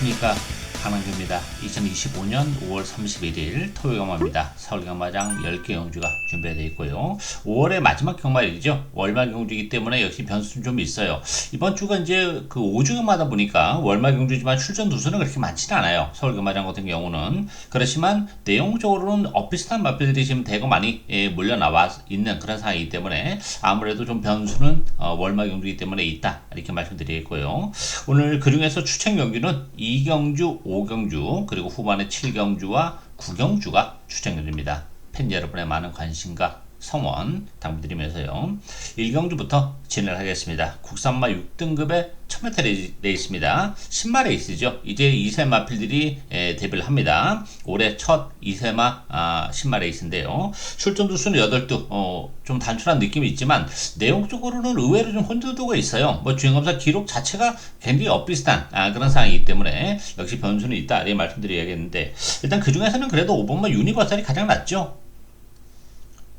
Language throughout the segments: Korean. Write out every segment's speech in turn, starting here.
안녕하십니까, 강남규입니다. 2025년 5월 31일 토요일 경마입니다. 서울 경마장 10개 경주가 준비되어 있고요. 5월의 마지막 경마일이죠. 월말 경주이기 때문에 역시 변수는 좀 있어요. 이번 주가 이제 그 5주경마다 보니까 월말 경주지만 출전 두수는 그렇게 많지는 않아요. 서울 경마장 같은 경우는. 그렇지만 내용적으로는 비슷한 마필들이 지금 대거 많이 몰려 나와 있는 그런 상황이기 때문에 아무래도 좀 변수는 월말 경주이기 때문에 있다, 이렇게 말씀드리겠고요. 오늘 그 중에서 추천 경주는 2경주, 5경주, 그리고 후반에 7경주와 9경주가 추천 경주입니다. 팬 여러분의 많은 관심과 성원 당부드리면서요. 1경주부터 진행을 하겠습니다. 국산마 6등급의 1000m 레이스입니다. 10마 레이스죠. 이제 2세 마필들이 데뷔를 합니다. 올해 첫 2세마 10마 레이스인데요. 출전 두수는 8두, 좀 단순한 느낌이 있지만 내용적으로는 의외로 좀 혼돈도가 있어요. 뭐 주행검사 기록 자체가 굉장히 엇비슷한 그런 상황이기 때문에 역시 변수는 있다, 이렇게 말씀드려야겠는데, 일단 그 중에서는 그래도 5번마 유니버설이 가장 낫죠.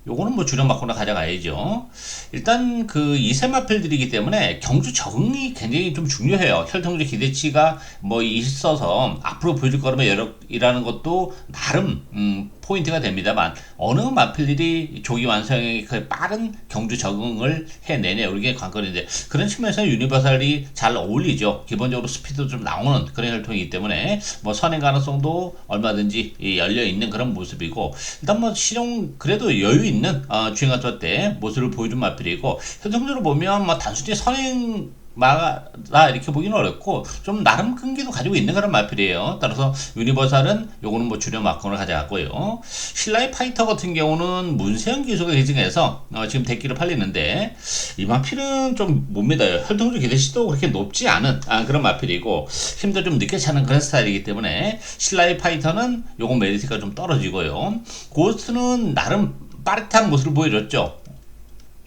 요거는 뭐 주력 맞고나 가져가야죠. 일단 그 2세 마필들이기 때문에 경주 적응이 굉장히 좀 중요해요. 혈통주 기대치가 뭐 있어서 앞으로 보여줄 거라면 여러이라는 것도 나름 포인트가 됩니다만, 어느 마필들이 조기 완성의 그 빠른 경주 적응을 해내냐, 이게 관건인데, 그런 측면에서 유니버설이 잘 어울리죠. 기본적으로 스피드도 좀 나오는 그런 혈통이기 때문에 뭐 선행 가능성도 얼마든지 열려 있는 그런 모습이고, 일단 뭐 실용 그래도 여유 있는 주행가서 때 모습을 보여준 마필이고, 현성적으로 보면 뭐 단순히 선행 마다 이렇게 보기는 어렵고 좀 나름 끈기도 가지고 있는 그런 마필이에요. 따라서 유니버설은 요거는 뭐 주력 마kon을 가져갔고요. 신라의 파이터 같은 경우는 문세영 기수가 계승해서 지금 대기를 팔리는데, 이 마필은 좀 못 믿어요. 혈통적 기대치도 그렇게 높지 않은 그런 마필이고, 힘도 좀 늦게 차는 그런 스타일이기 때문에 신라의 파이터는 요거 메리트가 좀 떨어지고요. 고스트는 나름 빠릿한 모습을 보여줬죠.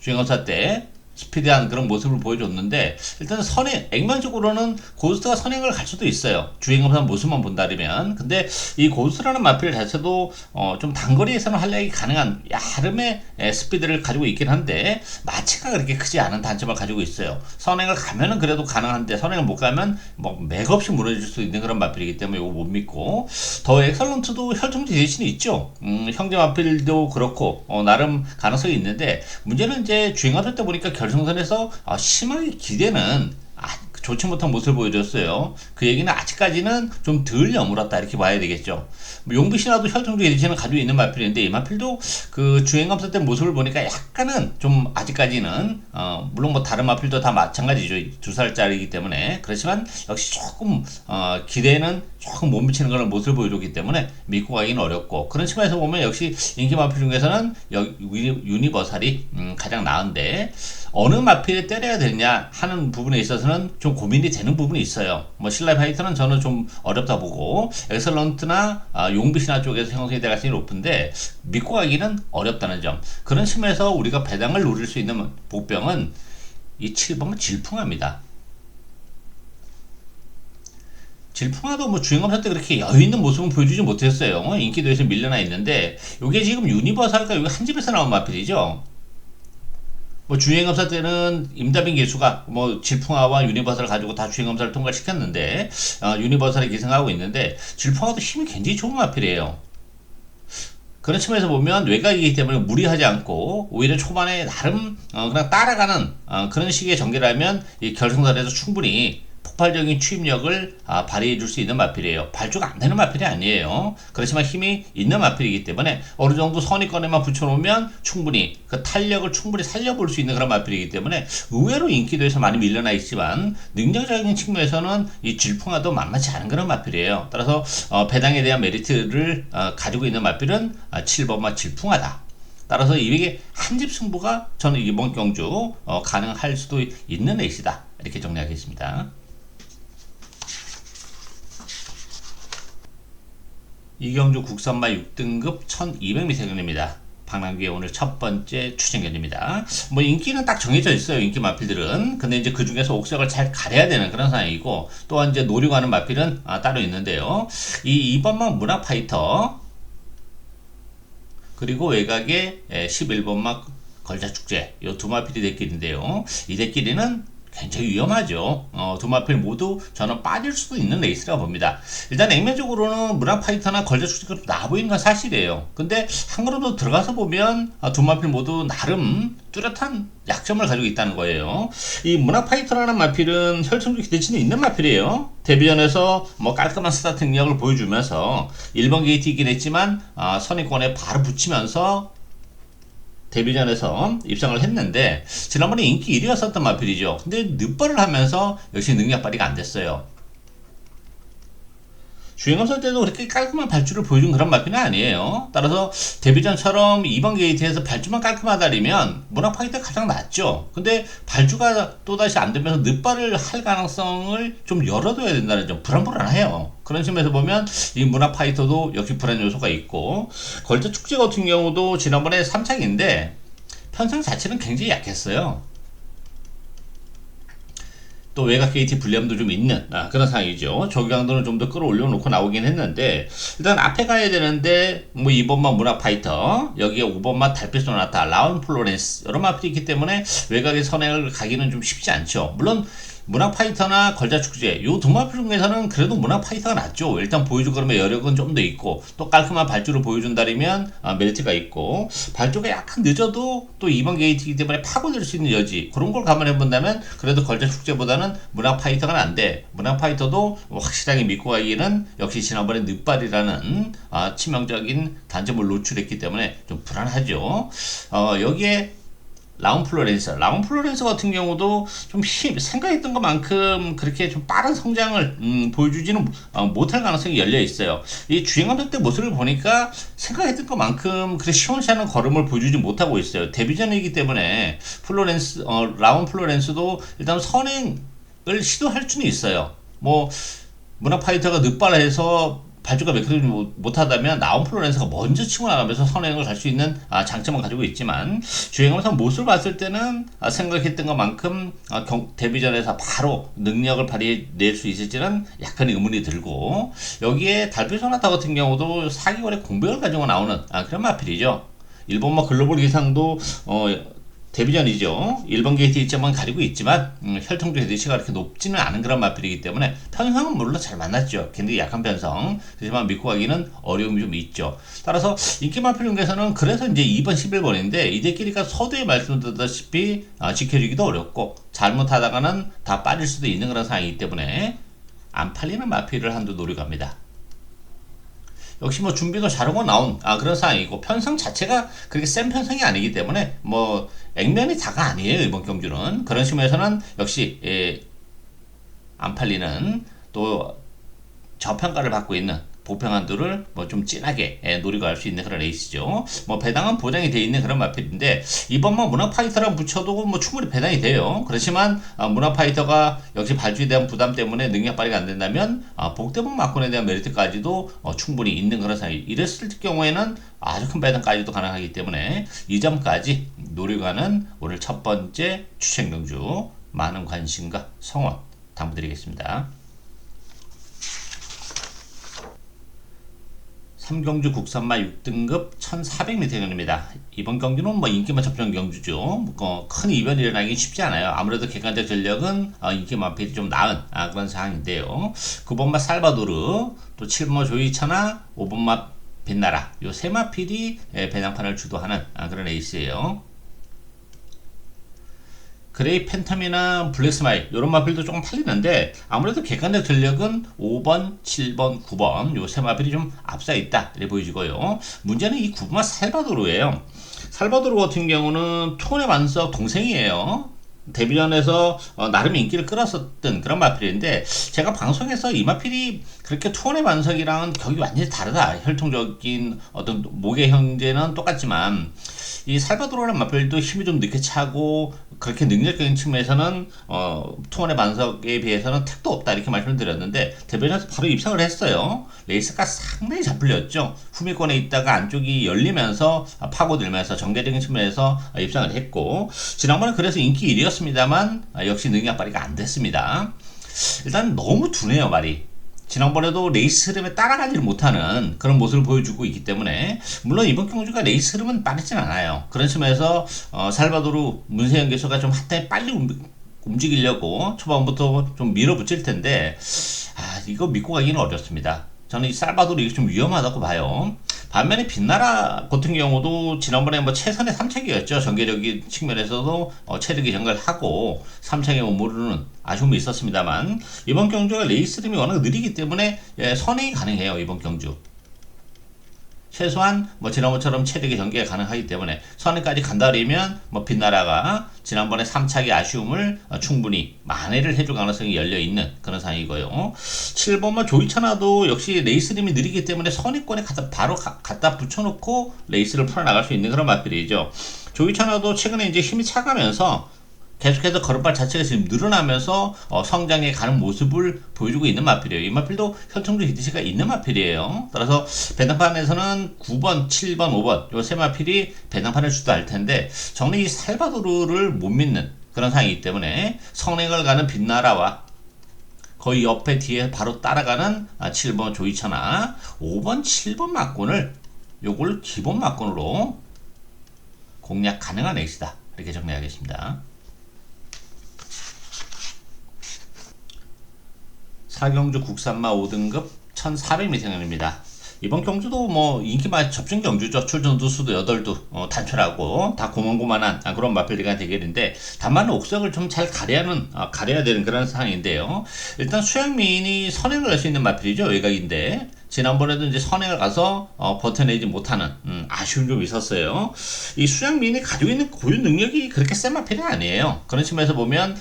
주행검사 때 스피디한 그런 모습을 보여줬는데, 일단 선행, 액면적으로는 고스트가 선행을 갈 수도 있어요. 주행검사 모습만 본다면. 근데 이 고스트라는 마필 자체도 좀 단거리에서는 활약이 가능한 야름의 스피드를 가지고 있긴 한데, 마치가 그렇게 크지 않은 단점을 가지고 있어요. 선행을 가면은 그래도 가능한데, 선행을 못 가면 뭐 맥없이 무너질 수 있는 그런 마필이기 때문에 이거 못 믿고, 더 엑설런트도 혈통지 대신에 있죠. 형제 마필도 그렇고 나름 가능성이 있는데, 문제는 이제 주행하던 때 보니까 결승선에서 심하게 기대는 좋지 못한 모습을 보여줬어요. 그 얘기는 아직까지는 좀 덜 여물었다, 이렇게 봐야 되겠죠. 용비신화도 혈통적 에디션을 가지고 있는 마필인데, 이 마필도 그 주행검사 때 모습을 보니까 약간은 좀 아직까지는 물론 뭐 다른 마필도 다 마찬가지죠. 2살짜리이기 때문에. 그렇지만 역시 조금 기대는 조금 못 미치는 그런 모습을 보여줬기 때문에 믿고 가기는 어렵고, 그런 측면에서 보면 역시 인기 마필 중에서는 유니버설이 가장 나은데, 어느 마필에 때려야 되냐 하는 부분에 있어서는 좀 고민이 되는 부분이 있어요. 뭐 신라의 파이터는 저는 좀 어렵다 보고, 엑설런트나 용비신화 쪽에서 형성이 될 가능성이 높은데 믿고 가기는 어렵다는 점, 그런 측면에서 우리가 배당을 노릴 수 있는 복병은 이 7번은 질풍화입니다. 질풍화도 뭐 주행검사 때 그렇게 여유있는 모습은 보여주지 못했어요. 인기도에서 밀려나 있는데, 이게 지금 유니버설과 여기 한 집에서 나온 마필이죠. 뭐 주행검사 때는 임다빈 기수가 뭐 질풍화와 유니버설을 가지고 다 주행검사를 통과시켰는데, 유니버설에 기승하고 있는데, 질풍화도 힘이 굉장히 좋은 마필이에요. 그런 측면에서 보면 외곽이기 때문에 무리하지 않고 오히려 초반에 나름 그냥 따라가는 그런 식의 전개라면 이 결승선에서 충분히 폭발적인 추임력을 발휘해 줄 수 있는 마필이에요. 발주가 안 되는 마필이 아니에요. 그렇지만 힘이 있는 마필이기 때문에 어느 정도 선입권에만 붙여놓으면 충분히 그 탄력을 충분히 살려볼 수 있는 그런 마필이기 때문에 의외로 인기도에서 많이 밀려나 있지만, 능력적인 측면에서는 이 질풍화도 만만치 않은 그런 마필이에요. 따라서 배당에 대한 메리트를 가지고 있는 마필은 7번마 질풍화다. 따라서 이게 한집 승부가 저는 이번 경주 가능할 수도 있는 레이스다, 이렇게 정리하겠습니다. 이경주 국산마 6등급 1200m 경주입니다. 박남규의 오늘 첫 번째 추천 경주입니다. 뭐 인기는 딱 정해져 있어요, 인기 마필들은. 근데 이제 그 중에서 옥석을 잘 가려야 되는 그런 상황이고, 또한 이제 노리고 하는 마필은 따로 있는데요. 이 2번마 문화 파이터, 그리고 외곽에 11번마 걸자축제, 요 두 마필이 대끼리인데요. 이 대끼리는 굉장히 위험하죠. 두 마필 모두 저는 빠질 수도 있는 레이스라고 봅니다. 일단 액면적으로는 문학 파이터나 걸저 축제가 좀 나아 보이는 건 사실이에요. 근데 한 걸음 더 들어가서 보면 두 마필 모두 나름 뚜렷한 약점을 가지고 있다는 거예요. 이 문학 파이터라는 마필은 혈통적 기대치는 있는 마필이에요. 데뷔전에서 뭐 깔끔한 스타트 능력을 보여주면서 1번 게이트이긴 했지만 선입권에 바로 붙이면서 데뷔전에서 입상을 했는데 지난번에 인기 1위였었던 마필이죠. 근데 늦발을 하면서 역시 능력 발휘가 안 됐어요. 주행검사 때도 그렇게 깔끔한 발주를 보여준 그런 마필은 아니에요. 따라서 데뷔전처럼 2번 게이트에서 발주만 깔끔하다면 문학 파이터가 가장 낫죠. 근데 발주가 또다시 안 되면서 늦발을 할 가능성을 좀 열어둬야 된다는 점 불안불안해요. 그런 측면에서 보면 이 문학 파이터도 역시 불안 요소가 있고 걸저 축제 같은 경우도 지난번에 3창인데 편성 자체는 굉장히 약했어요. 또 외곽 게이트 불리함도 좀 있는 그런 상황이죠. 저기 강도는 좀 더 끌어올려 놓고 나오긴 했는데 일단 앞에 가야 되는데 뭐 2번만 문학 파이터 여기에 5번만 달빛 소나타 라운 플로렌스 여러 마필이 있기 때문에 외곽의 선행을 가기는 좀 쉽지 않죠. 물론 문학 파이터나 걸자 축제 요 두 마필 중에서는 그래도 문학 파이터가 낫죠. 일단 보여주고 그러면 여력은 좀 더 있고 또 깔끔한 발주를 보여준다면 메리트가 있고 발주가 약간 늦어도 또 2번 게이트이기 때문에 파고들 수 있는 여지 그런 걸 감안해 본다면 그래도 걸자 축제보다는 문학 파이터가 난데 문학 파이터도 확실하게 믿고 가기에는 역시 지난번에 늦발이라는 치명적인 단점을 노출했기 때문에 좀 불안하죠. 여기에 라운 플로렌스 같은 경우도 좀 생각했던 것만큼 그렇게 좀 빠른 성장을 보여주지는 못할 가능성이 열려 있어요. 이 주행감독 때 모습을 보니까 생각했던 것만큼 그렇게 시원시원한 걸음을 보여주지 못하고 있어요. 데뷔전이기 때문에 라운 플로렌스도 일단 선행을 시도할 수는 있어요. 뭐 문학 파이터가 늦발해서 발주가 매끄러지 못하다면 나온 플로렌스가 먼저 치고 나가면서 선행을 갈 수 있는 장점을 가지고 있지만 주행하면서 모습을 봤을 때는 생각했던 것만큼 데뷔전에서 바로 능력을 발휘낼 수 있을지는 약간 의문이 들고 여기에 달빛 소나타 같은 경우도 4개월의 공백을 가지고 나오는 그런 마필이죠. 일본마 글로벌 기상도 데뷔전이죠. 1번 게이트 1점은 가리고 있지만 혈통적 대시가 그렇게 높지는 않은 그런 마필이기 때문에 편성은 물론 잘 만났죠. 굉장히 약한 편성. 하지만 믿고 가기는 어려움이 좀 있죠. 따라서 인기 마필 중에서는 그래서 이제 2번 11번인데 이들끼리가 서두에 말씀드렸다시피 지켜주기도 어렵고 잘못하다가는 다 빠질 수도 있는 그런 상황이기 때문에 안 팔리는 마필을 한두 노려갑니다. 역시 뭐 준비도 잘하고 나온 그런 상황이고 편성 자체가 그렇게 센 편성이 아니기 때문에 뭐 액면이 다가 아니에요. 이번 경주는 그런 측면에서는 역시 안 팔리는 또 저평가를 받고 있는 보평한도를 뭐 좀 진하게 노리고 갈 수 있는 그런 레이스죠. 뭐 배당은 보장이 되어 있는 그런 마필인데 이번만 문학 파이터랑 붙여도 뭐 충분히 배당이 돼요. 그렇지만 문학 파이터가 역시 발주에 대한 부담 때문에 능력 발휘가 안 된다면 복대복 마콘에 대한 메리트까지도 충분히 있는 그런 상황이 이랬을 경우에는 아주 큰 배당까지도 가능하기 때문에 이 점까지 노리고 가는 오늘 첫 번째 추천 경주 많은 관심과 성원 당부드리겠습니다. 3경주 국산마 6등급 1400m입니다. 이번 경주는 뭐 인기만 접종 경주죠. 큰 이변이 일어나기 쉽지 않아요. 아무래도 객관적 전력은 인기 마필이 좀 나은 그런 상황인데요. 9번마 살바도르, 또 7번마 조이차나 5번마 빛나라 요 세 마필이 배당판을 주도하는 그런 레이스예요. 그레이 팬텀이나 블랙스마일 이런 마필도 조금 팔리는데 아무래도 객관적 전력은 5번, 7번, 9번 요 세 마필이 좀 앞서 있다 이렇게 보여지고요. 문제는 이 9번 살바도르예요. 살바도르 같은 경우는 톤의 완석 동생이에요. 데뷔전에서 나름 인기를 끌었었던 그런 마필인데 제가 방송에서 이 마필이 그렇게 투혼의 반석이랑은 격이 완전히 다르다. 혈통적인 어떤 목의 형제는 똑같지만 이 살바도르라는 마필도 힘이 좀 늦게 차고 그렇게 능력적인 측면에서는 투혼의 반석에 비해서는 택도 없다 이렇게 말씀을 드렸는데 데뷔전에서 바로 입상을 했어요. 레이스가 상당히 잘 풀렸죠. 후미권에 있다가 안쪽이 열리면서 파고들면서 정계적인 측면에서 입상을 했고 지난번에 그래서 인기 1위였습니다만 역시 능력 발휘가 안 됐습니다. 일단 너무 둔해요 말이. 지난번에도 레이스 흐름에 따라가지를 못하는 그런 모습을 보여주고 있기 때문에 물론 이번 경주가 레이스 흐름은 빠르진 않아요. 그런 측면에서 살바도르 문세영 교수가 좀 한때 빨리 움직이려고 초반부터 좀 밀어붙일 텐데, 이거 믿고 가기는 어렵습니다. 저는 이 살바도르 이게 좀 위험하다고 봐요. 반면에 빛나라 같은 경우도 지난번에 뭐 최선의 3차기였죠. 전개적인 측면에서도 체력이 전가하고 3차기에 머무르는 아쉬움이 있었습니다만, 이번 경주가 레이스 림이 워낙 느리기 때문에 선행이 가능해요. 이번 경주. 최소한 뭐 지난번처럼 체력의 전개가 가능하기 때문에 선행까지 간다면 뭐 빛나라가 지난번에 3차기 아쉬움을 충분히 만회를 해줄 가능성이 열려있는 그런 상황이고요. 7번만 조이차나도 역시 레이스림이 느리기 때문에 선행권에 바로 갖다 붙여놓고 레이스를 풀어나갈 수 있는 그런 마필이죠. 조이차나도 최근에 이제 힘이 차가면서 계속해서 걸음발 자체가 지금 늘어나면서 성장해 가는 모습을 보여주고 있는 마필이에요. 이 마필도 혈통적 히트시가 있는 마필이에요. 따라서 배당판에서는 9번, 7번, 5번 요 세 마필이 배당판을 주도할 텐데, 저는 이 살바도르를 못 믿는 그런 상황이기 때문에 선행을 가는 빛나라와 거의 옆에 뒤에 바로 따라가는 7번 조이차나 5번, 7번 막권을 요걸 기본 막권으로 공략 가능한 에이스다, 이렇게 정리하겠습니다. 4경주 국산마 5등급 1400m입니다. 이번 경주도 뭐 인기만 접전 경주죠. 출전두 수도 8두 단촐하고 다 고만고만한 그런 마필리가 대결인데, 다만 옥석을 좀 잘 가려야 되는 그런 상황인데요. 일단 수양민이 선행을 할 수 있는 마필이죠. 외곽인데 지난번에도 이제 선행을 가서 버텨내지 못하는 아쉬움이 좀 있었어요. 이 수양민이 가지고 있는 고유 능력이 그렇게 센 마필이 아니에요. 그런 측면에서 보면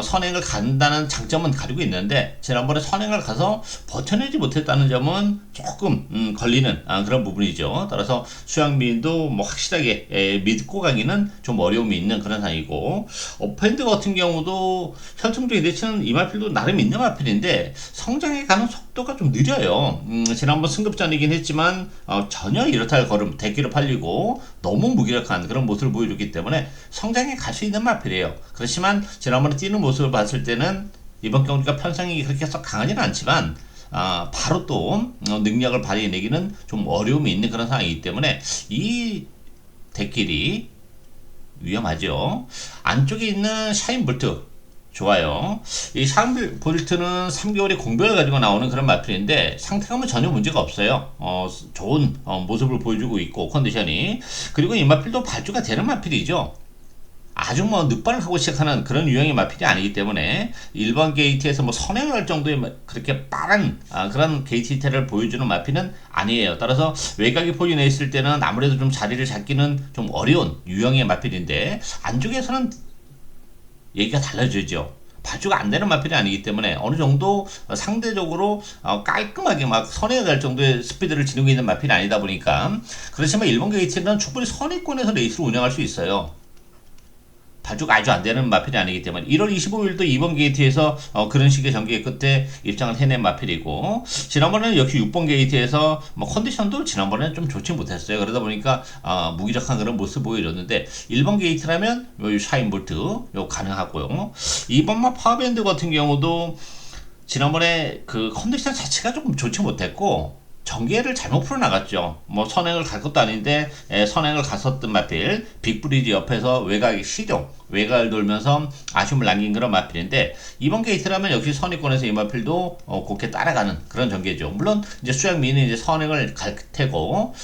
선행을 간다는 장점은 가지고 있는데, 지난번에 선행을 가서 버텨내지 못했다는 점은 조금 걸리는 그런 부분이죠. 따라서 수양민도 뭐 확실하게 믿고 가기는 좀 어려움이 있는 그런 상황이고, 오펜드 같은 경우도 혈통적인 대치는 이 마필도 나름 있는 마필인데 성장해 가는 속도가 좀 느려요. 지난번 승급전이긴 했지만 전혀 이렇다 할 걸음 대기로 팔리고 너무 무기력한 그런 모습을 보여줬기 때문에 성장해 갈 수 있는 마필이에요. 그렇지만 지난번에 뛰는 모습을 봤을 때는 이번 경기가 편성이 그렇게 썩 강하지는 않지만 바로 또 능력을 발휘해내기는 좀 어려움이 있는 그런 상황이기 때문에 이 대길이 위험하죠. 안쪽에 있는 샤인볼트 좋아요. 이 샤인볼트는 3개월의 공백을 가지고 나오는 그런 마필인데 상태감은 전혀 문제가 없어요. 좋은 모습을 보여주고 있고 컨디션이. 그리고 이 마필도 발주가 되는 마필이죠. 아주 뭐 늑발을 하고 시작하는 그런 유형의 마필이 아니기 때문에 일반 게이트에서 뭐 선행을 할 정도의 그렇게 빠른 그런 게이트 히트를 보여주는 마필은 아니에요. 따라서 외곽에 포진해 있을 때는 아무래도 좀 자리를 잡기는 좀 어려운 유형의 마필인데, 안쪽에서는 얘기가 달라지죠. 발주가 안 되는 마필이 아니기 때문에 어느 정도 상대적으로 깔끔하게 막 선행을 갈 정도의 스피드를 지니고 있는 마필이 아니다 보니까, 그렇지만 일본 게이트는 충분히 선행권에서 레이스를 운영할 수 있어요. 발주가 아주 안 되는 마필이 아니기 때문에 1월 25일도 이번 게이트에서 그런 식의 전개 끝에 입장을 해낸 마필이고, 지난번에는 역시 6번 게이트에서 뭐 컨디션도 지난번에는 좀 좋지 못했어요. 그러다 보니까 무기력한 그런 모습 보여줬는데, 1번 게이트라면 요 샤인볼트 요 가능하고요. 2번마 파워밴드 같은 경우도 지난번에 그 컨디션 자체가 조금 좋지 못했고 전개를 잘못 풀어나갔죠. 뭐 선행을 갈 것도 아닌데 선행을 갔었던 마필, 빅브리지 옆에서 외곽의 시종, 외곽을 돌면서 아쉬움을 남긴 그런 마필인데, 이번 게이트라면 역시 선의권에서 이 마필도 곱게 따라가는 그런 전개죠. 물론 이제 수양민은 이제 선행을 갈 테고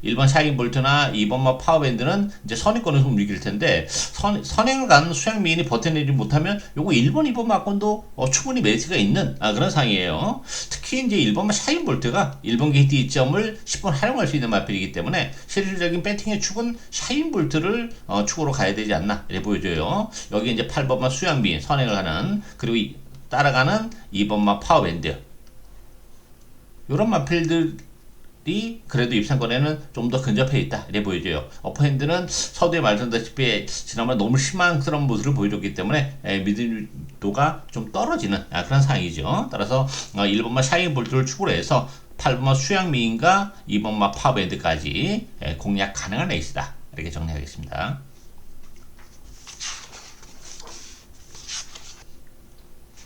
1번 샤인볼트나 2번 파워밴드는 이제 선행권에서 움직일 텐데, 선행을 가는 수양민이 버텨내지 못하면 요거 1번, 2번 막권도 충분히 메리트가 있는 그런 상이에요. 특히 이제 1번 샤인볼트가 1번 게이트 이점을 10번 활용할 수 있는 마필이기 때문에 실질적인 배팅의 축은 샤인볼트를 축으로 가야 되지 않나 이렇게 보여줘요. 여기 이제 8번만 수양민 선행을 하는, 그리고 따라가는 2번만 파워밴드, 요런 마필들 그래도 입상권에는 좀 더 근접해 있다 이래 보여져요. 어퍼핸드는 서두에 말씀드렸다시피 지난번 너무 실망스러운 모습을 보여줬기 때문에 믿음도가 좀 떨어지는 그런 상황이죠. 따라서 1번마 샤인볼트를 축으로 해서 8번마 수양미인과 2번마 파워밴드까지 공략 가능한 에이스다, 이렇게 정리하겠습니다.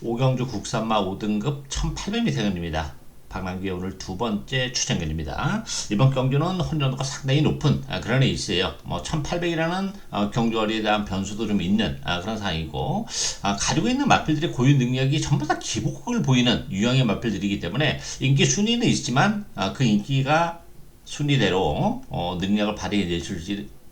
5경주 국산마 5등급 1800m입니다. 강남구의 오늘 두 번째 추천견입니다. 이번 경주는 혼전도가 상당히 높은 그런 레이스예요. 뭐 1800이라는 경주거리에 대한 변수도 좀 있는 그런 상황이고, 가지고 있는 마필들의 고유 능력이 전부 다 기복을 보이는 유형의 마필들이기 때문에 인기 순위는 있지만 그 인기가 순위대로 능력을 발휘해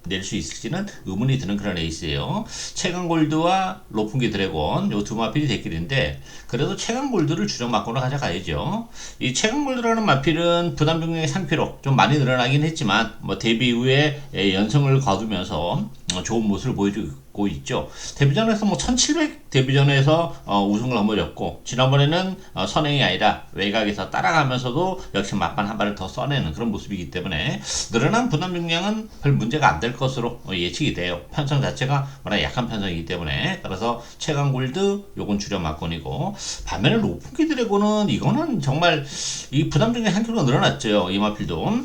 낼 수 있을지는 의문이 드는 그런 레이스예요. 최강골드와 로풍기 드래곤 요 두 마필이 대결인데, 그래도 최강골드를 주력 막고는 가져가야죠. 이 최강골드라는 마필은 부담 중량의 상피로 좀 많이 늘어나긴 했지만 뭐 데뷔 이후에 연승을 거두면서 좋은 모습을 보여주고 있죠. 데뷔전에서 뭐 1700 데뷔전에서 우승을 거머쥐었고, 지난번에는 선행이 아니라 외곽에서 따라가면서도 역시 막판 한 발을 더 써내는 그런 모습이기 때문에 늘어난 부담 중량은 별 문제가 안 될 것으로 예측이 돼요. 편성 자체가 워낙 약한 편성이기 때문에. 따라서 최강 골드 요건 주력 막건이고, 반면에 로풍기 드래곤은 이거는 정말 이 부담 중량 한 킬로가 늘어났죠. 이 마필도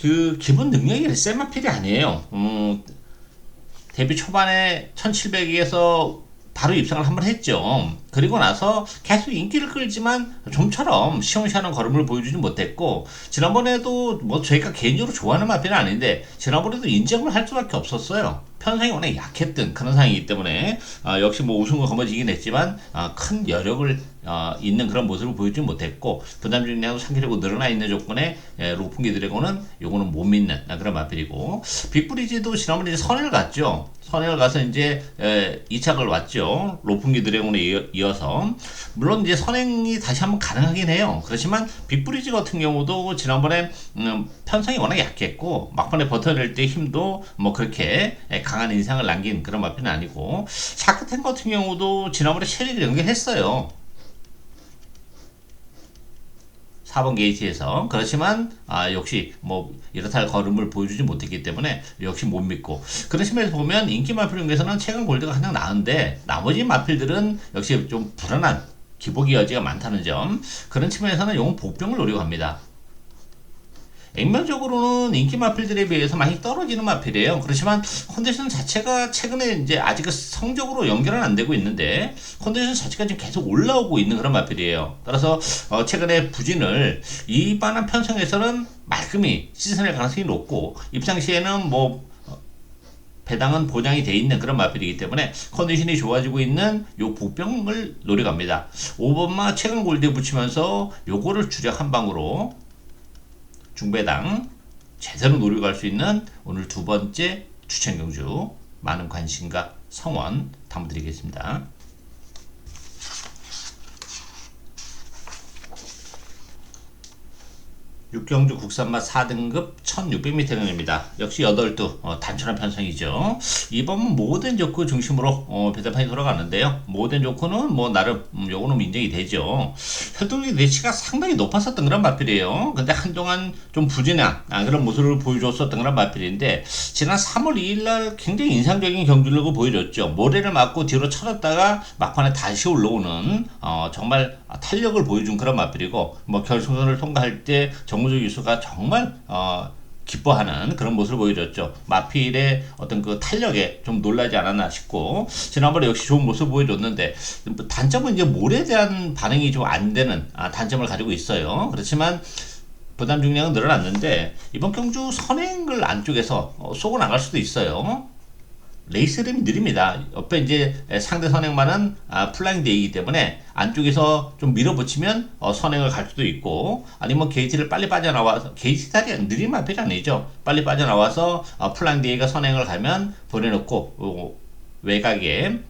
그 기본 능력이 센 마필이 아니에요. 데뷔 초반에 1700에서 바로 입상을 한번 했죠. 그리고 나서 계속 인기를 끌지만 좀처럼 시원시원한 걸음을 보여주지 못했고, 지난번에도 뭐 저희가 개인적으로 좋아하는 마필은 아닌데 지난번에도 인정을 할 수밖에 없었어요. 편성이 워낙 약했던 그런 상황이기 때문에 역시 뭐 우승을 거머쥐긴 했지만 큰 여력을 있는 그런 모습을 보여주지 못했고, 부담 중량도 상기적으로 늘어나 있는 조건에 로풍기 드래곤은 요거는 못 믿는 그런 마필이고, 빅브리지도 지난번에 이제 선행을 갔죠. 선행을 가서 이제 2착을 왔죠. 로풍기 드래곤에 이어서. 물론 이제 선행이 다시 한번 가능하긴 해요. 그렇지만 빅브리지 같은 경우도 지난번에 편성이 워낙 약했고 막판에 버텨낼 때 힘도 뭐 그렇게 강한 인상을 남긴 그런 마필은 아니고, 샤크탱 같은 경우도 지난번에 세리를 연결했어요. 4번 게이트에서. 그렇지만 역시 뭐 이렇다 할 걸음을 보여주지 못했기 때문에 역시 못 믿고, 그런 측면에서 보면 인기 마필 중에서는 최강 골드가 가장 나은데 나머지 마필들은 역시 좀 불안한 기복의 여지가 많다는 점, 그런 측면에서는 이건 복병을 노리고 합니다. 액면적으로는 인기 마필들에 비해서 많이 떨어지는 마필이에요. 그렇지만 컨디션 자체가 최근에 이제 아직 성적으로 연결은 안 되고 있는데 컨디션 자체가 지금 계속 올라오고 있는 그런 마필이에요. 따라서 최근에 부진을 이반한 편성에서는 말끔히 씻어낼 가능성이 높고, 입상 시에는 뭐 배당은 보장이 돼 있는 그런 마필이기 때문에 컨디션이 좋아지고 있는 요 복병을 노려갑니다. 5번마 최강 골드에 붙이면서 요거를 주력 한 방으로 중배당 제대로 노려갈 수 있는 오늘 두 번째 추천 경주, 많은 관심과 성원 당부드리겠습니다. 6경주 국산맛 4등급 1600m 경입니다. 역시 8두 단순한 편성이죠. 이번 모든 조크 중심으로 배달판이 돌아가는데요. 모든 조크는 뭐 나름 요거는 인정이 되죠. 혈통의 내치가 상당히 높았었던 그런 마필이에요. 근데 한동안 좀 부진한 그런 모습을 보여줬었던 그런 마필인데, 지난 3월 2일날 굉장히 인상적인 경주력을 보여줬죠. 모래를 맞고 뒤로 쳐졌다가 막판에 다시 올라오는 정말 탄력을 보여준 그런 마필이고, 뭐 결승선을 통과할 때 정우주 유수가 정말 기뻐하는 그런 모습을 보여줬죠. 마필의 어떤 그 탄력에 좀 놀라지 않았나 싶고, 지난번에 역시 좋은 모습을 보여줬는데 단점은 이제 모래에 대한 반응이 좀 안 되는 단점을 가지고 있어요. 그렇지만 부담 중량은 늘어났는데 이번 경주 선행을 안쪽에서 쏘고 나갈 수도 있어요. 레이스 흐름이 느립니다. 옆에 이제 상대 선행만은 플라잉 데이이기 때문에 안쪽에서 좀 밀어붙이면 선행을 갈 수도 있고, 아니면 게이트를 빨리 빠져나와서, 게이트 다리 느린 마필이 아니죠. 빨리 빠져나와서 플라잉 데이가 선행을 가면 보내놓고 외곽에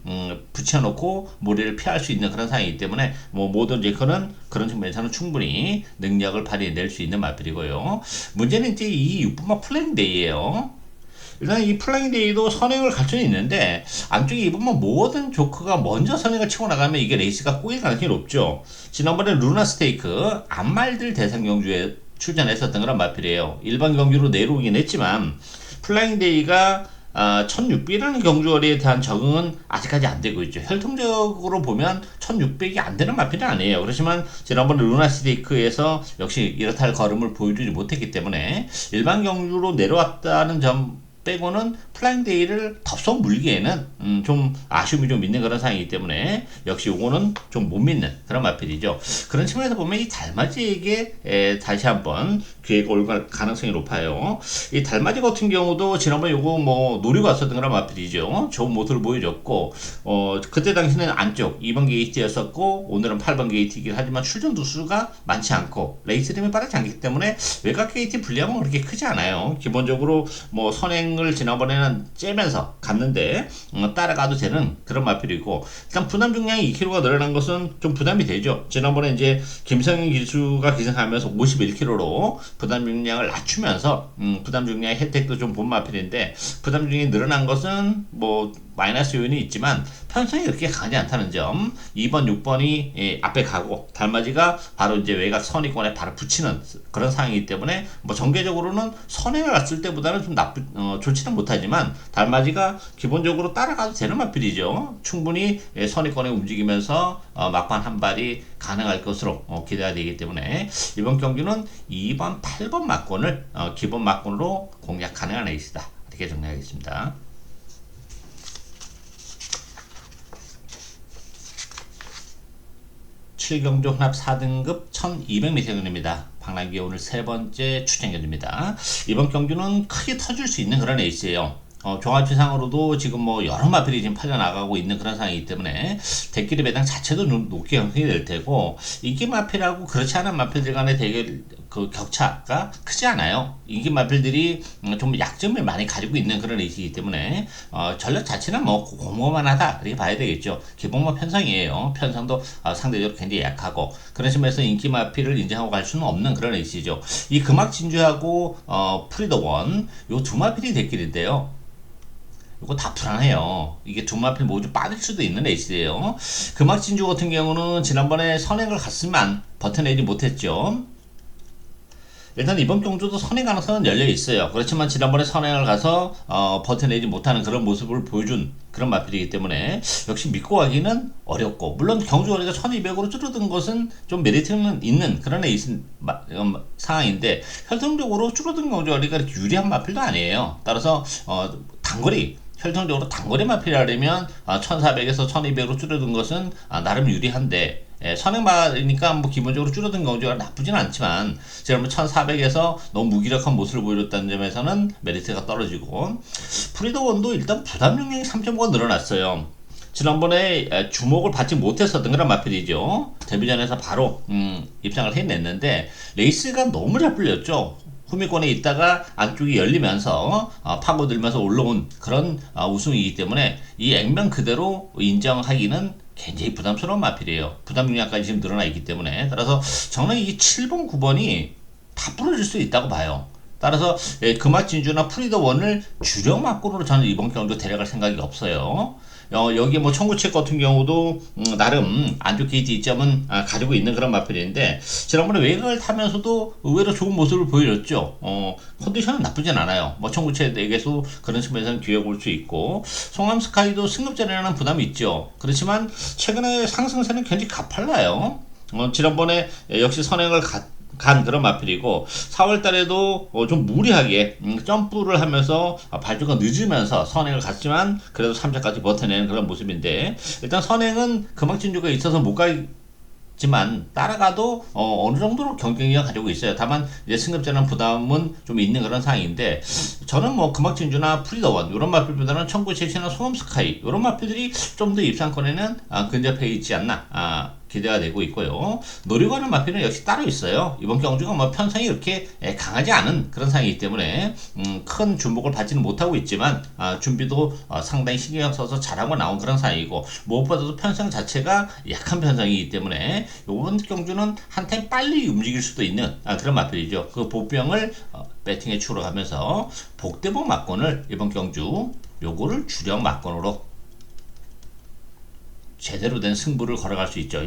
붙여놓고 모래를 피할 수 있는 그런 상황이기 때문에 뭐 모던 제커는 그런 측면에서는 충분히 능력을 발휘해낼 수 있는 마필이고요. 문제는 이제 이 6분마 플라잉 데이예요. 일단 이 플라잉 데이도 선행을 갈 수는 있는데 안쪽에 입으면 모든 조크가 먼저 선행을 치고 나가면 이게 레이스가 꼬일 가능성이 높죠. 지난번에 루나 스테이크 암말들 대상 경주에 출전했었던 그런 마필이에요. 일반 경주로 내려오긴 했지만 플라잉 데이가 1600이라는 경주거리에 대한 적응은 아직까지 안 되고 있죠. 혈통적으로 보면 1600이 안 되는 마필은 아니에요. 그렇지만 지난번에 루나 스테이크에서 역시 이렇다 할 걸음을 보여주지 못했기 때문에 일반 경주로 내려왔다는 점 빼고는 플라잉 데이를 덥석 물기에는 좀 아쉬움이 좀 있는 그런 상황이기 때문에 역시 요거는 좀 못 믿는 그런 마필이죠. 그런 측면에서 보면 이 달맞이에게 다시 한번 기회가 올 가능성이 높아요. 이 달맞이 같은 경우도 지난번에 요거 뭐 노리고 왔었던 그런 마필이죠. 좋은 모습을 보여줬고 그때 당시는 안쪽 2번 게이트였었고 오늘은 8번 게이트이긴 하지만 출전 두수가 많지 않고 레이스 림이 빠르지 않기 때문에 외곽 게이트 불리함은 그렇게 크지 않아요. 기본적으로 뭐 선행을 지난번에는 째면서 갔는데 따라가도 되는 그런 마필이고 일단 부담 중량이 2kg가 늘어난 것은 좀 부담이 되죠. 지난번에 이제 김성현 기수가 기승하면서 51kg로 부담 중량을 낮추면서 부담 중량의 혜택도 좀 본 마필인데 부담 중량이 늘어난 것은 뭐 마이너스 요인이 있지만 편성이 그렇게 강하지 않다는 점. 2번, 6번이 앞에 가고 달맞이가 바로 이제 외곽 선의권에 바로 붙이는 그런 상황이기 때문에 뭐 전개적으로는 선행을 갔을 때보다는 좀 좋지는 못하지만 달맞이가 기본적으로 따라가도 되는 마필이죠. 충분히 선의권에 움직이면서 막판 한 발이 가능할 것으로 기대가 되기 때문에 이번 경기는 2번, 8번 막권을 기본 막권으로 공략 가능한 에이스다. 이렇게 정리하겠습니다. 7경주 혼합 4등급 1200m입니다. 방랑기 오늘 세 번째 추천견입니다. 이번 경주는 크게 터질 수 있는 그런 에이스예요. 종합지상으로도 지금 뭐 여러 마필이 지금 팔려나가고 있는 그런 상황이기 때문에 대끼리 배당 자체도 높게 형성이 될 테고 인기 마필하고 그렇지 않은 마필들 간의 대결 그 격차가 크지 않아요. 인기 마필들이 좀 약점을 많이 가지고 있는 그런 에이스이기 때문에 전력 자체는 뭐 고무만하다 이렇게 봐야 되겠죠. 기본만 편성이에요. 편성도 상대적으로 굉장히 약하고 그런 심에서 인기 마필을 인정하고 갈 수는 없는 그런 에이스죠. 이 금악 진주하고 프리더원 요 두 마필이 대끼리인데요. 이거 다 불안해요. 이게 두 마필 모두 빠질 수도 있는 에이스예요. 금악진주 같은 경우는 지난번에 선행을 갔으면 버텨내지 못했죠. 일단 이번 경주도 선행 가능성은 열려 있어요. 그렇지만 지난번에 선행을 가서 버텨내지 못하는 그런 모습을 보여준 그런 마필이기 때문에 역시 믿고 가기는 어렵고 물론 경주 거리가 1200으로 줄어든 것은 좀 메리트는 있는 그런 에이스 상황인데 혈통적으로 줄어든 경주 거리가 이렇게 유리한 마필도 아니에요. 따라서 단거리 혈통적으로 단거리 마필이라면 1400에서 1200으로 줄어든 것은 나름 유리한데 선행마니까 뭐 기본적으로 줄어든 경주가 나쁘진 않지만 지난번 1400에서 너무 무기력한 모습을 보여줬다는 점에서는 메리트가 떨어지고 프리더원도 일단 부담 용량이 3.5가 늘어났어요. 지난번에 주목을 받지 못했었던 그런 마필이죠. 데뷔전에서 바로 입상을 해냈는데 레이스가 너무 잘 풀렸죠. 후미권에 있다가 안쪽이 열리면서 파고들면서 올라온 그런 우승이기 때문에 이 액면 그대로 인정하기는 굉장히 부담스러운 마필이에요. 부담 용량까지 지금 늘어나 있기 때문에 따라서 저는 이 7번, 9번이 다 부러질 수 있다고 봐요. 따라서 금악진주나 프리더원을 주력 막군으로 저는 이번 경기도 데려갈 생각이 없어요. 여기 뭐 청구책 같은 경우도 나름 안쪽 게이트 이점은 가지고 있는 그런 마필인데 지난번에 외곽을 타면서도 의외로 좋은 모습을 보여줬죠. 컨디션은 나쁘진 않아요. 뭐 청구책에게서 그런 측면에서는 기회가 올 수 있고 송암스카이도 승급전이라는 부담이 있죠. 그렇지만 최근에 상승세는 굉장히 가팔라요. 지난번에 역시 선행을 간 그런 마필이고 4월 달에도 좀 무리하게 점프를 하면서 발주가 늦으면서 선행을 갔지만 그래도 3차까지 버텨내는 그런 모습인데 일단 선행은 금악진주가 있어서 못 가지만 따라가도 어느 정도로 경쟁력을 가지고 있어요. 다만 이제 승급자는 부담은 좀 있는 그런 상황인데 저는 뭐 금악진주나 프리더원 이런 마필보다는 청구체시나 소음스카이 이런 마필들이 좀 더 입상권에는 근접해 있지 않나 기대가 되고 있고요. 노리고 하는 마필은 역시 따로 있어요. 이번 경주가 뭐 편성이 이렇게 강하지 않은 그런 상황이기 때문에 큰 주목을 받지는 못하고 있지만 준비도 상당히 신경 써서 잘하고 나온 그런 상황이고 무엇보다도 편성 자체가 약한 편성이기 때문에 이번 경주는 한템 빨리 움직일 수도 있는 그런 마필이죠. 그 보병을 배팅에 추로 가면서 복대복 막권을 이번 경주 요거를 주력 막권으로 제대로 된 승부를 걸어갈 수 있죠.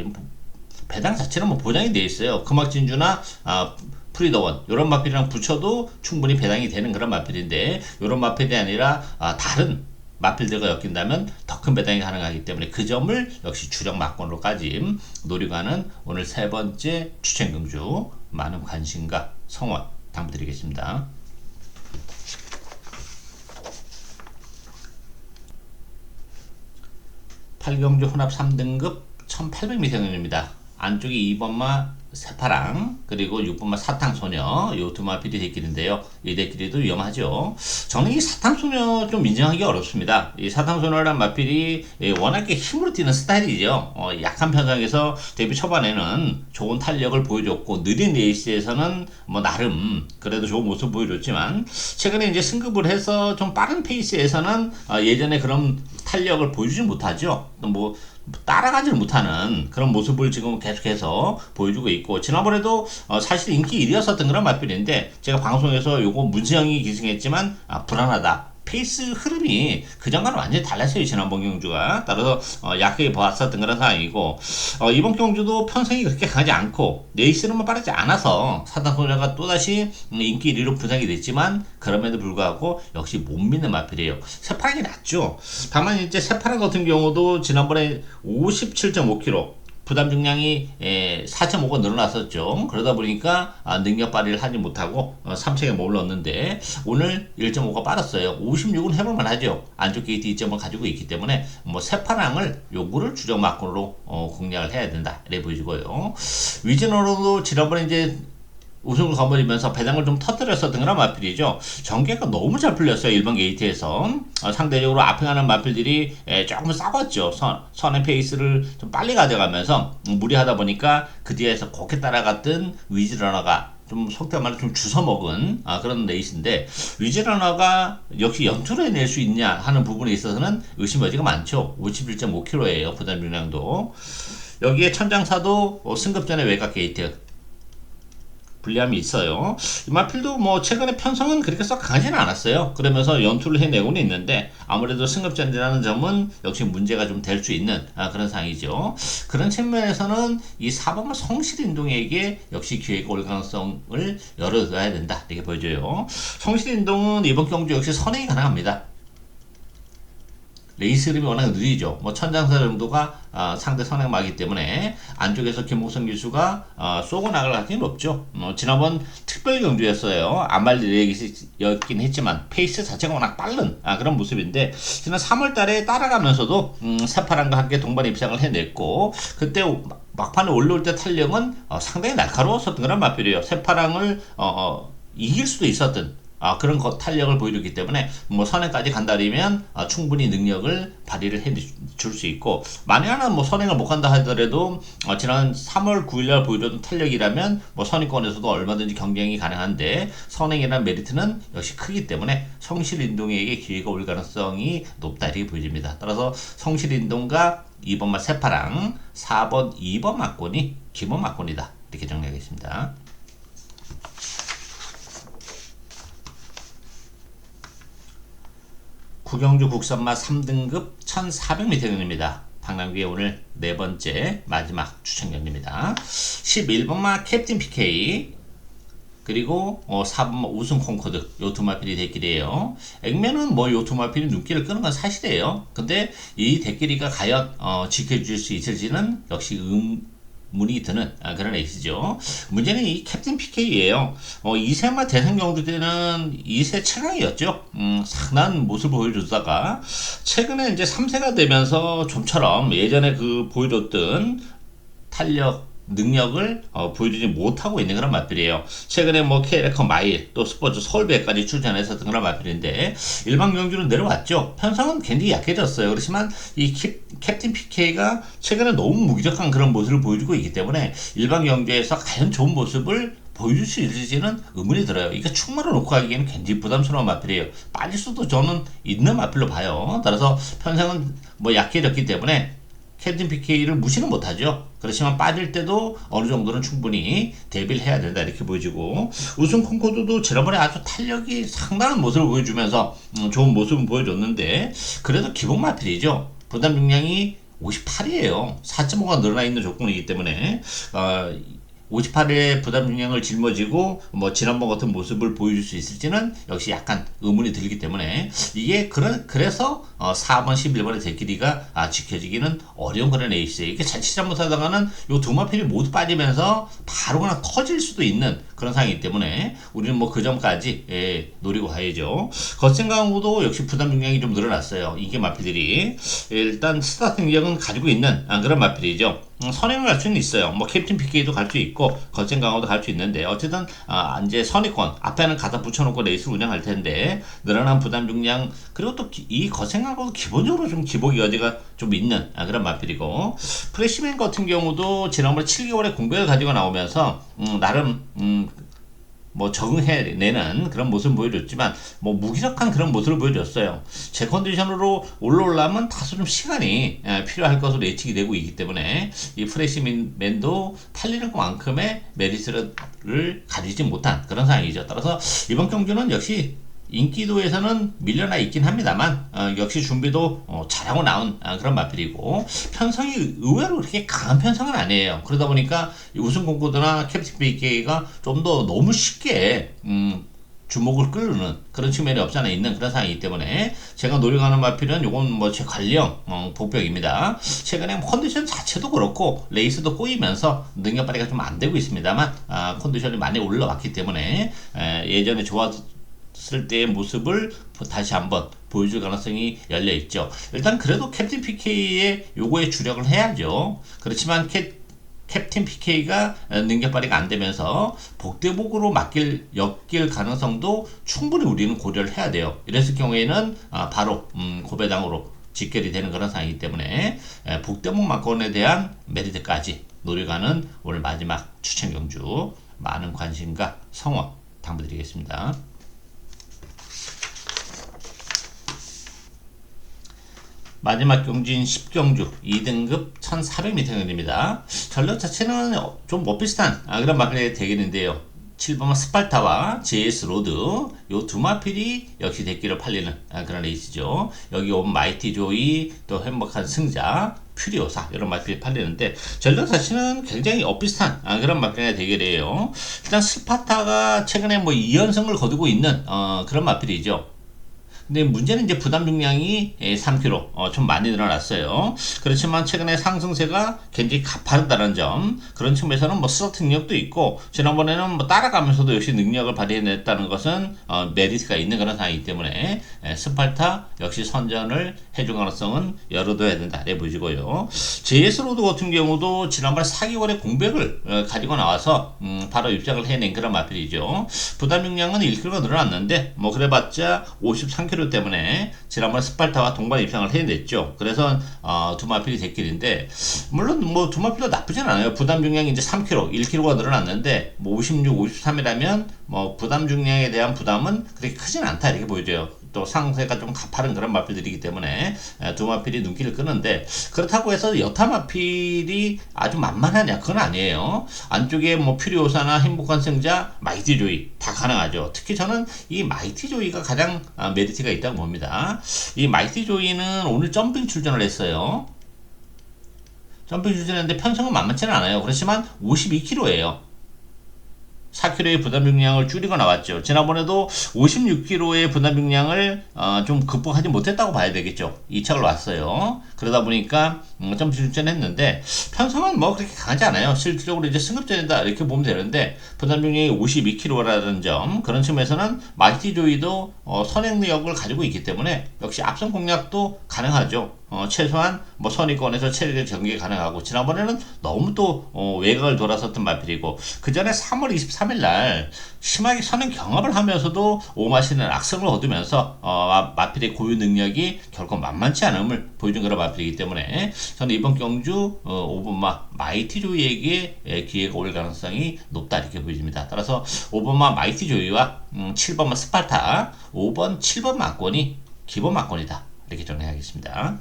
배당 자체는 뭐 보장이 되어 있어요. 금악진주나 프리더원 이런 마필이랑 붙여도 충분히 배당이 되는 그런 마필인데 이런 마필이 아니라 다른 마필들과 엮인다면 더 큰 배당이 가능하기 때문에 그 점을 역시 주력 막권으로까지 노리고 하는 오늘 세 번째 추천 경주 많은 관심과 성원 당부드리겠습니다. 팔경주 혼합 3등급 1800m입니다. 안쪽이 2번마 새파랑 그리고 6번마 사탕소녀 요 두 마필이 대길인데요. 이 대길이도 위험하죠. 저는 이 사탕소녀 좀 인정하기 어렵습니다. 이 사탕소녀란 마필이 워낙에 힘으로 뛰는 스타일이죠. 약한 편성에서 데뷔 초반에는 좋은 탄력을 보여줬고 느린 레이스에서는 뭐 나름 그래도 좋은 모습 보여줬지만 최근에 이제 승급을 해서 좀 빠른 페이스에서는 예전에 그런 탄력을 보여주지 못하죠. 뭐 따라가지를 못하는 그런 모습을 지금 계속해서 보여주고 있고 지난번에도 사실 인기 1위였었던 그런 맛필인데 제가 방송에서 요거 문세영이 기승했지만 불안하다. 페이스 흐름이 그전과는 완전히 달랐어요. 지난번 경주가. 따라서 약하게 봤었던 그런 상황이고 이번 경주도 편성이 그렇게 강하지 않고 레이스는 빠르지 않아서 사탕소녀가 또다시 인기 1위로 부상이 됐지만 그럼에도 불구하고 역시 못 믿는 마필이에요. 새파랑이 낫죠. 다만 이제 새파랑 같은 경우도 지난번에 57.5kg 부담 중량이 4.5가 늘어났었죠. 그러다 보니까 능력 발휘를 하지 못하고 3층에 머물렀는데 오늘 1.5가 빠졌어요. 56은 해볼만 하죠. 안쪽 게이트 2점을 가지고 있기 때문에 뭐 새파랑을 요구를 주력 막군으로 공략을 해야 된다. 이래 보여지고요. 위즈너로도 지난번에 이제 우승을 거머쥐면서 배당을 좀 터뜨렸었던 그런 마필이죠. 전개가 너무 잘 풀렸어요. 일반 게이트에서. 상대적으로 앞에 가는 마필들이 조금 싸웠죠. 선의 페이스를 좀 빨리 가져가면서 무리하다 보니까 그 뒤에서 곱게 따라갔던 위즈러너가 좀 속된 말로 좀 주워먹은 그런 레이스인데 위즈러너가 역시 연투를 해낼 수 있냐 하는 부분에 있어서는 의심 여지가 많죠. 51.5kg예요. 부담 중량도. 여기에 천장사도 승급 전에 외곽 게이트 불리함이 있어요. 이 마필도 뭐 최근에 편성은 그렇게 썩 강하지는 않았어요. 그러면서 연투를 해내고는 있는데 아무래도 승급전이라는 점은 역시 문제가 좀 될 수 있는 그런 상황이죠. 그런 측면에서는 이 4번마 성실인동에게 역시 기회가 올 가능성을 열어둬야 된다. 이렇게 보여줘요. 성실인동은 이번 경주 역시 선행이 가능합니다. 레이스 흐름이 워낙 느리죠. 뭐 천장사 정도가 상대 선행마기 때문에 안쪽에서 김목성 기수가 쏘고 나갈 가능성이 높죠. 지난번 특별 경주였어요. 안말리 레이스였긴 했지만 페이스 자체가 워낙 빠른 그런 모습인데 지난 3월달에 따라가면서도 새파랑과 함께 동반 입상을 해냈고 그때 막판에 올라올 때 탄력은 상당히 날카로웠었던 그런 마필이에요. 새파랑을 이길 수도 있었던 그런 탄력을 보여줬기 때문에 뭐 선행까지 간다면 충분히 능력을 발휘를 해줄 수 있고 만약에 뭐 선행을 못 간다 하더라도 지난 3월 9일날 보여줬던 탄력이라면 뭐 선행권에서도 얼마든지 경쟁이 가능한데 선행이라는 메리트는 역시 크기 때문에 성실인동에게 기회가 올 가능성이 높다 이렇게 보여집니다. 따라서 성실인동과 2번마 새파랑 4번 2번 막권이 기본 막권이다 이렇게 정리하겠습니다. 구경주 국선마 3등급 1400m입니다. 방랑규의 오늘 네 번째 마지막 추천 경기입니다. 11번마 캡틴 PK 그리고 4번마 우승 콩코드 요 두 마필이 대길이에요. 액면은 뭐 요 두 마필이 눈길을 끄는 건 사실이에요. 근데 이 대길이가 과연 지켜줄 수 있을지는 역시 문이 드는 그런 레이스죠. 문제는 이 캡틴 PK예요. 2세마 대선 경주 때는 2세 최강이었죠. 상당한 모습을 보여주다가 최근에 이제 3세가 되면서 좀처럼 예전에 그 보여줬던 탄력 능력을 보여주지 못하고 있는 그런 마필이에요. 최근에 뭐 K레커 마일 또 스포츠 서울배까지 출전했었던 그런 마필인데 일반 경주는 내려왔죠. 편성은 굉장히 약해졌어요. 그렇지만 이 캡틴 PK가 최근에 너무 무기력한 그런 모습을 보여주고 있기 때문에 일반 경주에서 과연 좋은 모습을 보여줄 수 있을지는 의문이 들어요. 이거 충마로 놓고 하기에는 굉장히 부담스러운 마필이에요. 빠질 수도 저는 있는 마필로 봐요. 따라서 편성은 뭐 약해졌기 때문에 캡틴 PK를 무시는 못하죠. 그렇지만 빠질 때도 어느 정도는 충분히 대비를 해야 된다 이렇게 보여지고 우승 콩코드도 지난번에 아주 탄력이 상당한 모습을 보여주면서 좋은 모습을 보여줬는데 그래도 기본 마필이죠. 부담 중량이 58이에요. 4.5가 늘어나 있는 조건이기 때문에 58의 부담 중량을 짊어지고 뭐 지난번 같은 모습을 보여줄 수 있을지는 역시 약간 의문이 들기 때문에 이게 그래서 4번 11번의 대끼리가 지켜지기는 어려운 그런 레이스예요. 이게 자칫 잘못하다가는 요 두 마필이 모두 빠지면서 바로 그냥 터질 수도 있는 그런 상황이기 때문에 우리는 뭐 그 점까지 노리고 가야죠. 거센 강호도 역시 부담 중량이 좀 늘어났어요. 이게 마필들이 일단 스타트 능력은 가지고 있는 그런 마필이죠. 선행을 갈 수는 있어요. 뭐 캡틴 PK도 갈 수 있고 거센 강호도 갈 수 있는데 어쨌든 이제 선의권 앞에는 갖다 붙여놓고 레이스를 운영할 텐데 늘어난 부담 중량 그리고 또 이 거센 강호도 기본적으로 좀 기복의 여지가 좀 있는 그런 마필이고 프레시맨 같은 경우도 지난번에 7개월의 공백을 가지고 나오면서 나름 뭐 적응해내는 그런 모습을 보여줬지만 뭐 무기력한 그런 모습을 보여줬어요. 제 컨디션으로 올라오려면 다소 좀 시간이 필요할 것으로 예측이 되고 있기 때문에 이 프레시맨도 팔리는 것만큼의 메리트를 가지지 못한 그런 상황이죠. 따라서 이번 경주는 역시 인기도에서는 밀려나 있긴 합니다만 역시 준비도 잘하고 나온 그런 마필이고 편성이 의외로 그렇게 강한 편성은 아니에요. 그러다 보니까 우승 공고드나 캡틴 PK가 좀 더 너무 쉽게 주목을 끌는 그런 측면이 없지 않아 있는 그런 상황이기 때문에 제가 노력하는 마필은 요건 뭐 제 관리형 복벽입니다. 최근에 컨디션 자체도 그렇고 레이스도 꼬이면서 능력 발휘가 좀 안 되고 있습니다만 컨디션이 많이 올라왔기 때문에 예전에 좋았을 때의 모습을 다시 한번 보여줄 가능성이 열려 있죠. 일단 그래도 캡틴 PK의 요거에 주력을 해야죠. 그렇지만 캡틴 PK가 능력 발휘가 안 되면서 복대복으로 엮일 가능성도 충분히 우리는 고려를 해야 돼요. 이랬을 경우에는 바로 고배당으로 직결이 되는 그런 상황이기 때문에 복대복 막건에 대한 메리트까지 노려가는 오늘 마지막 추천 경주 많은 관심과 성원 당부드리겠습니다. 마지막 경주인 10경주 2등급 1400m 경주입니다. 전력 자체는 좀 뭐 비슷한 그런 마필이 되겠는데요. 7번 스팔타와 JS 로드 요 두 마필이 역시 대기를 팔리는 그런 레이스죠. 여기 온 마이티 조이 또 행복한 승자 퓨리오사 이런 마필이 팔리는데 전력 자체는 굉장히 비슷한 그런 마필의 대결이에요. 일단 스파타가 최근에 뭐 2연승을 거두고 있는 그런 마필이죠. 근데 문제는 이제 부담 중량이 3kg 좀 많이 늘어났어요. 그렇지만 최근에 상승세가 굉장히 가파르다는 점 그런 측면에서는 뭐 스타트 능력도 있고 지난번에는 뭐 따라가면서도 역시 능력을 발휘해냈다는 것은 메리트가 있는 그런 상황이기 때문에 스팔타 역시 선전을 해줄 가능성은 열어둬야 된다 네 보시고요. JS 로드 같은 경우도 지난번에 4개월의 공백을 가지고 나와서 바로 입장을 해낸 그런 마필이죠. 부담 중량은 1kg가 늘어났는데 뭐 그래봤자 53kg 때문에 지난번 스팔타와 동반 입상을 해냈죠. 그래서 두 마필이 대길인데 물론 뭐 두 마필도 나쁘진 않아요. 부담 중량이 이제 3kg, 1kg가 늘어났는데 뭐 56, 53이라면 뭐 부담 중량에 대한 부담은 그렇게 크진 않다 이렇게 보여져요. 또 상세가 좀 가파른 그런 마필들이기 때문에 두 마필이 눈길을 끄는데 그렇다고 해서 여타 마필이 아주 만만하냐 그건 아니에요. 안쪽에 뭐 퓨리오사나 행복한 승자, 마이티 조이 다 가능하죠. 특히 저는 이 마이티 조이가 가장 메리트가 있다고 봅니다. 이 마이티 조이는 오늘 점핑 출전을 했어요. 점핑 출전했는데 편성은 만만치는 않아요. 그렇지만 52kg예요. 4kg의 부담 중량을 줄이고 나왔죠. 지난번에도 56kg의 부담 중량을 좀 극복하지 못했다고 봐야 되겠죠. 2착을 왔어요. 그러다 보니까 점수 출전했는데 편성은 뭐 그렇게 강하지 않아요. 실질적으로 이제 승급전이다 이렇게 보면 되는데 부담 중량이 52kg라는 점 그런 측면에서는 마이티 조이도 선행력을 가지고 있기 때문에 역시 앞선 공략도 가능하죠. 최소한 뭐 선의권에서 체력 전개 가능하고 지난번에는 너무 또 외곽을 돌아섰던 마필이고 그 전에 3월 23일 날 심하게 선행 경합을 하면서도 오마시는 악성을 얻으면서 마필의 고유 능력이 결코 만만치 않음을 보여준 그런 마필이기 때문에 저는 이번 경주 5번마 마이티 조이에게 기회가 올 가능성이 높다 이렇게 보여집니다. 따라서 5번마 마이티 조이와 7번마 스파르타 5번 7번 막권이 기본 막권이다 이렇게 정리하겠습니다.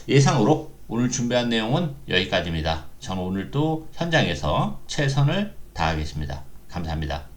예상으로 오늘 준비한 내용은 여기까지입니다. 저는 오늘도 현장에서 최선을 다하겠습니다. 감사합니다.